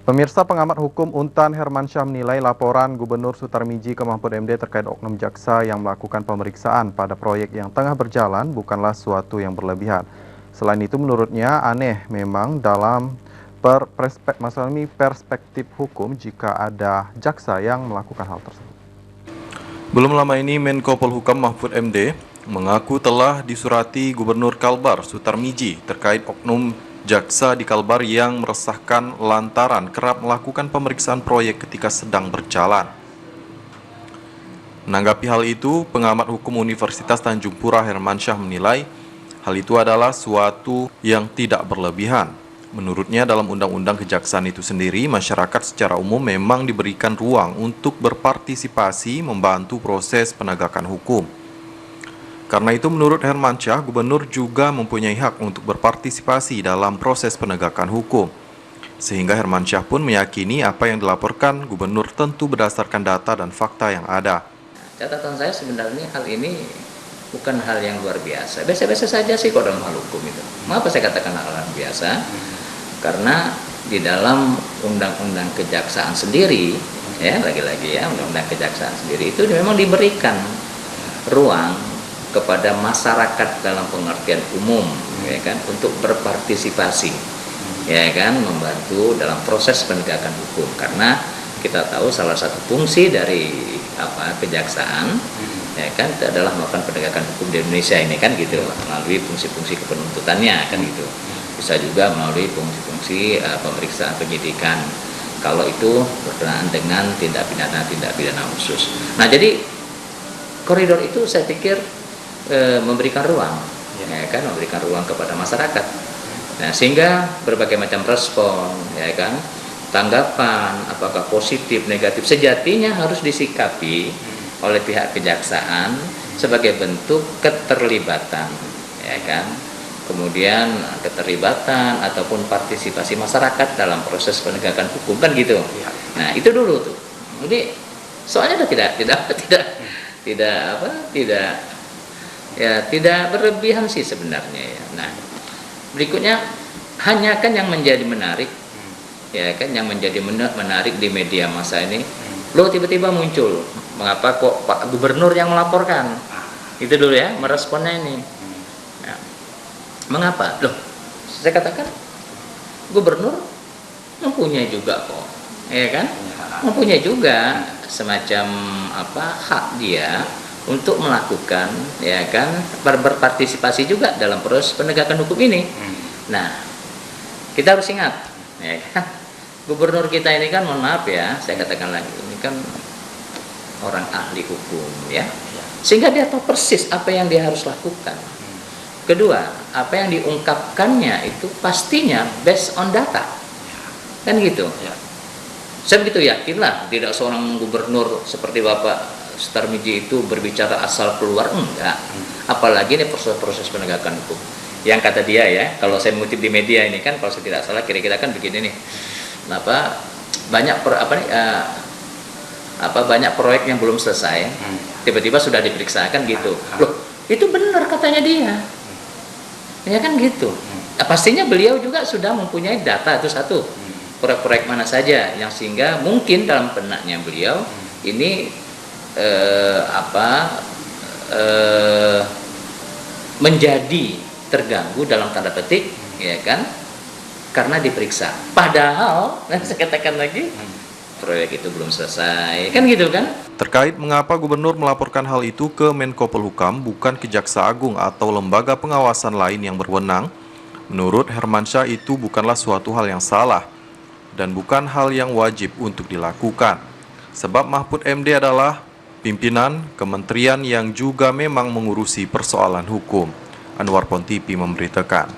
Pemirsa, pengamat hukum Untan Hermansyah menilai laporan Gubernur Sutarmiji ke Mahfud MD terkait oknum jaksa yang melakukan pemeriksaan pada proyek yang tengah berjalan bukanlah suatu yang berlebihan. Selain itu, menurutnya aneh memang dalam perspektif hukum jika ada jaksa yang melakukan hal tersebut. Belum lama ini Menko Polhukam Mahfud MD mengaku telah disurati Gubernur Kalbar Sutarmiji terkait oknum jaksa di Kalbar yang meresahkan lantaran kerap melakukan pemeriksaan proyek ketika sedang berjalan. Menanggapi hal itu, pengamat hukum Universitas Tanjung Pura Hermansyah menilai hal itu adalah suatu yang tidak berlebihan. Menurutnya dalam Undang-Undang Kejaksaan itu sendiri, masyarakat secara umum memang diberikan ruang untuk berpartisipasi membantu proses penegakan hukum. Karena itu menurut Hermansyah, Gubernur juga mempunyai hak untuk berpartisipasi dalam proses penegakan hukum. Sehingga Hermansyah pun meyakini apa yang dilaporkan Gubernur tentu berdasarkan data dan fakta yang ada. Catatan saya sebenarnya hal ini bukan hal yang luar biasa. Biasa-biasa saja sih kok dalam hal hukum itu. Mengapa saya katakan hal yang biasa? Karena di dalam Undang-Undang Kejaksaan sendiri, ya lagi-lagi ya Undang-Undang Kejaksaan sendiri itu memang diberikan ruang kepada masyarakat dalam pengertian umum, ya kan, untuk berpartisipasi, ya kan, membantu dalam proses penegakan hukum. Karena kita tahu salah satu fungsi dari kejaksaan, ya kan, itu adalah melakukan penegakan hukum di Indonesia ini kan gitu, melalui fungsi-fungsi kepenuntutannya kan gitu. Bisa juga melalui fungsi-fungsi pemeriksaan penyidikan kalau itu berkenaan dengan tindak pidana khusus. Nah, jadi koridor itu saya pikir memberikan ruang, ya kan, memberikan ruang kepada masyarakat. Nah, sehingga berbagai macam respon, ya kan, tanggapan, apakah positif, negatif, sejatinya harus disikapi oleh pihak kejaksaan sebagai bentuk keterlibatan, ya kan, kemudian keterlibatan ataupun partisipasi masyarakat dalam proses penegakan hukum kan gitu. Nah, itu dulu tuh. Jadi soalnya tidak berlebihan sih sebenarnya ya. Nah, berikutnya hanya kan yang menjadi menarik, ya kan, yang menjadi menarik di media massa ini, lo tiba-tiba muncul, mengapa kok Pak Gubernur yang melaporkan? Itu dulu ya, meresponnya ini. Nah, mengapa? Loh, saya katakan Gubernur mempunyai juga kok, ya kan? Mempunyai juga semacam hak dia untuk melakukan, ya kan, berpartisipasi juga dalam proses penegakan hukum ini. Nah, kita harus ingat, ya kan, Gubernur kita ini kan, mohon maaf ya, saya katakan lagi, ini kan orang ahli hukum, ya, sehingga dia tahu persis apa yang dia harus lakukan. Kedua, apa yang diungkapkannya itu pastinya based on data, kan gitu. Saya begitu yakinlah, tidak seorang gubernur seperti Bapak Sutarmiji itu berbicara asal keluar, enggak. Apalagi ini proses penegakan hukum. Yang kata dia ya, kalau saya mengutip di media ini kan, kalau saya tidak salah kira-kira kan begini nih. Banyak proyek yang belum selesai, tiba-tiba sudah diperiksakan gitu. Loh, itu benar katanya dia. Ya kan gitu. Nah, pastinya beliau juga sudah mempunyai data itu satu. Proyek-proyek mana saja yang sehingga mungkin dalam benaknya beliau ini menjadi terganggu dalam tanda petik, ya kan, karena diperiksa. Padahal, saya katakan lagi, proyek itu belum selesai, kan gitu kan? Terkait mengapa Gubernur melaporkan hal itu ke Menko Polhukam bukan Kejaksa Agung atau lembaga pengawasan lain yang berwenang, menurut Hermansyah itu bukanlah suatu hal yang salah dan bukan hal yang wajib untuk dilakukan. Sebab Mahfud MD adalah pimpinan kementerian yang juga memang mengurusi persoalan hukum. Anwar Pontipi memberitakan.